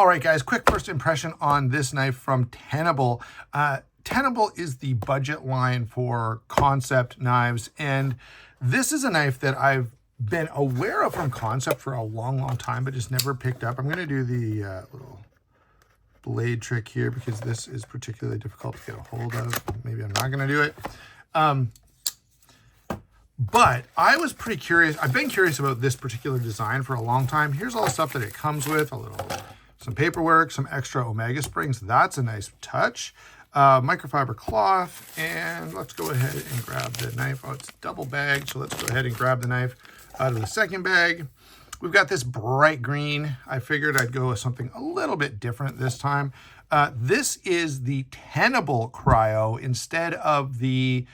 All right, guys, quick first impression on this knife from Tenable. Tenable is the budget line for concept knives, and this is a knife that I've been aware of from concept for a long time, but just never picked up. I'm going to do the little blade trick here because this is particularly difficult to get a hold of. Maybe I'm not going to do it. But I was pretty curious. I've been curious about this particular design for a long time. Here's all the stuff that it comes with, some paperwork, some extra Omega springs. That's a nice touch. Microfiber cloth, and let's go ahead and grab the knife. Oh, it's double bagged, so let's go ahead and grab the knife out of the second bag. We've got this bright green. I figured I'd go with something a little bit different this time. This is the Tenable Kryo instead of the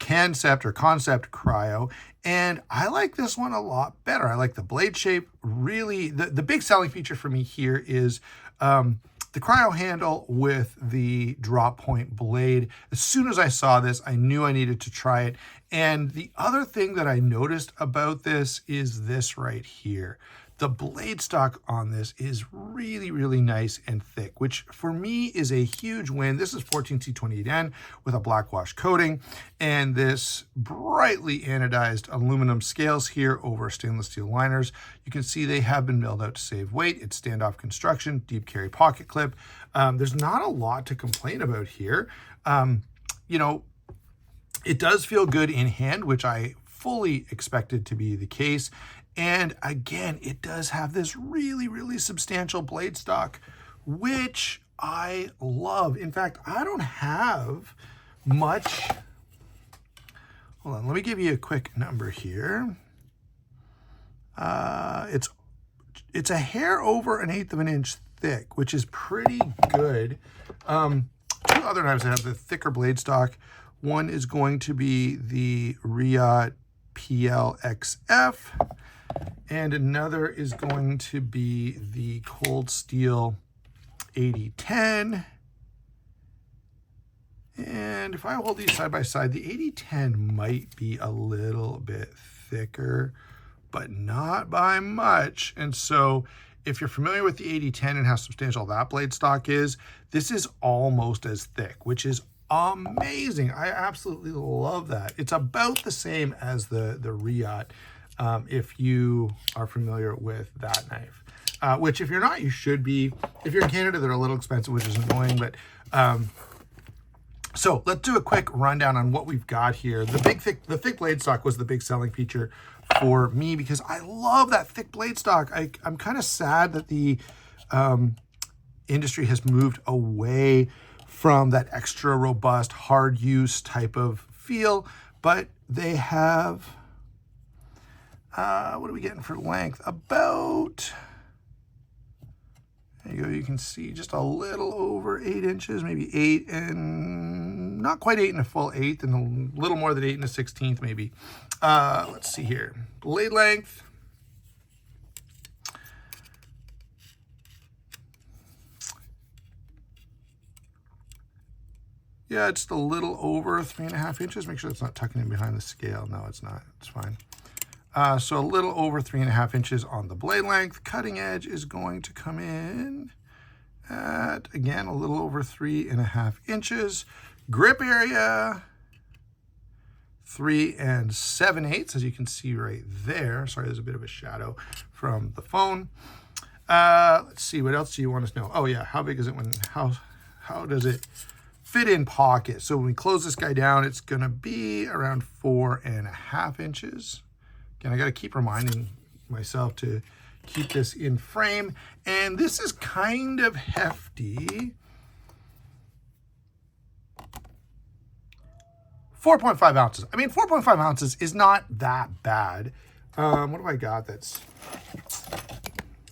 concept Kryo, and I like this one a lot better. I like the blade shape. Really, the big selling feature for me here is the Kryo handle with the drop point blade. As soon as I saw this, I knew I needed to try it. And the other thing that I noticed about this is this right here. The blade stock on this is really nice and thick, which for me is a huge win. This is 14C28N with a black wash coating and this brightly anodized aluminum scales here over stainless steel liners. You can see they have been milled out to save weight. It's standoff construction, deep carry pocket clip. There's not a lot to complain about here. You know, it does feel good in hand, which I fully expected to be the case. And again, it does have this really substantial blade stock, which I love. In fact, I don't have much. Hold on, let me give you a quick number here. It's a hair over 1/8 of an inch thick, which is pretty good. Two other knives that have the thicker blade stock. One is going to be the Kryo PLXF. And another is going to be the Cold Steel 8010. And if I hold these side by side, the 8010 might be a little bit thicker, but not by much. And so if you're familiar with the 8010 and how substantial that blade stock is, this is almost as thick, which is amazing. I absolutely love that. It's about the same as the Kryo. If you are familiar with that knife, which if you're not, you should be. If you're in Canada, they're a little expensive, which is annoying, but so let's do a quick rundown on what we've got here. The thick blade stock was the big selling feature for me because I love that thick blade stock. I'm kind of sad that the industry has moved away from that extra robust, hard use type of feel, but they have, what are we getting for length? About, there you go, you can see just a little over 8 inches, maybe 8 and, not quite 8 and a full 1/8, and a little more than 8 and a 16th maybe. Let's see here, blade length. Yeah, it's a little over 3.5 inches. Make sure it's not tucking in behind the scale. No, it's not. It's fine. So a little over 3.5 inches on the blade length. Cutting edge is going to come in at, again, a little over 3.5 inches. Grip area, 3 7/8, as you can see right there. Sorry, there's a bit of a shadow from the phone. Let's see, what else do you want us to know? Oh yeah, how big is it when, how does it fit in pocket? So when we close this guy down, it's gonna be around 4.5 inches. Again, I gotta keep reminding myself to keep this in frame. And this is kind of hefty. 4.5 ounces. I mean, 4.5 ounces is not that bad. What have I got that's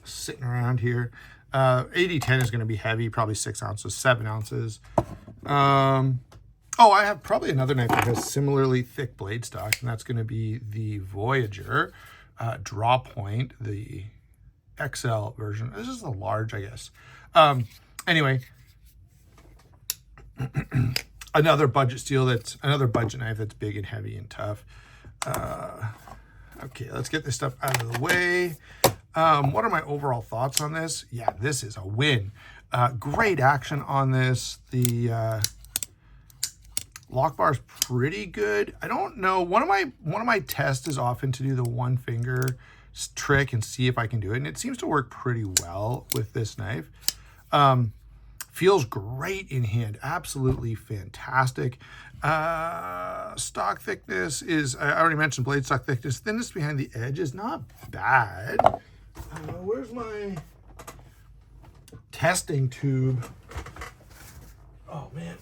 sitting around here? 8010 is gonna be heavy, probably 6 ounces, 7 ounces. Oh, I have probably another knife that has similarly thick blade stock, and that's going to be the Voyager draw point, the XL version. This is the large, I guess. Anyway, another budget knife that's big and heavy and tough. Okay, let's get this stuff out of the way. What are my overall thoughts on this? Yeah, this is a win. Great action on this. The lock bar is pretty good. I don't know. One of my tests is often to do the one finger trick and see if I can do it, and it seems to work pretty well with this knife. Feels great in hand. Absolutely fantastic. Stock thickness is, I already mentioned blade stock thickness. Thinness behind the edge is not bad. Where's my testing tube? Oh, man.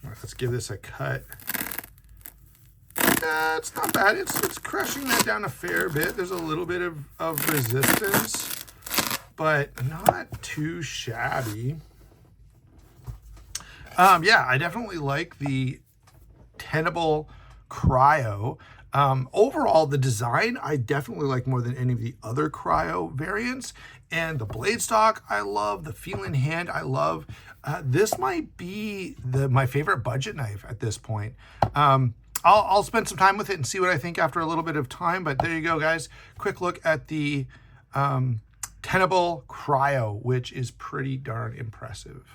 All right, let's give this a cut. It's not bad. It's crushing that down a fair bit. There's a little bit of resistance, but not too shabby. Yeah, I definitely like the Tenable Kryo. Overall, the design I definitely like more than any of the other Kryo variants. And the blade stock I love. The feel in hand I love. This might be my favorite budget knife at this point. I'll spend some time with it and see what I think after a little bit of time. But there you go, guys. Quick look at the Tenable Kryo, which is pretty darn impressive.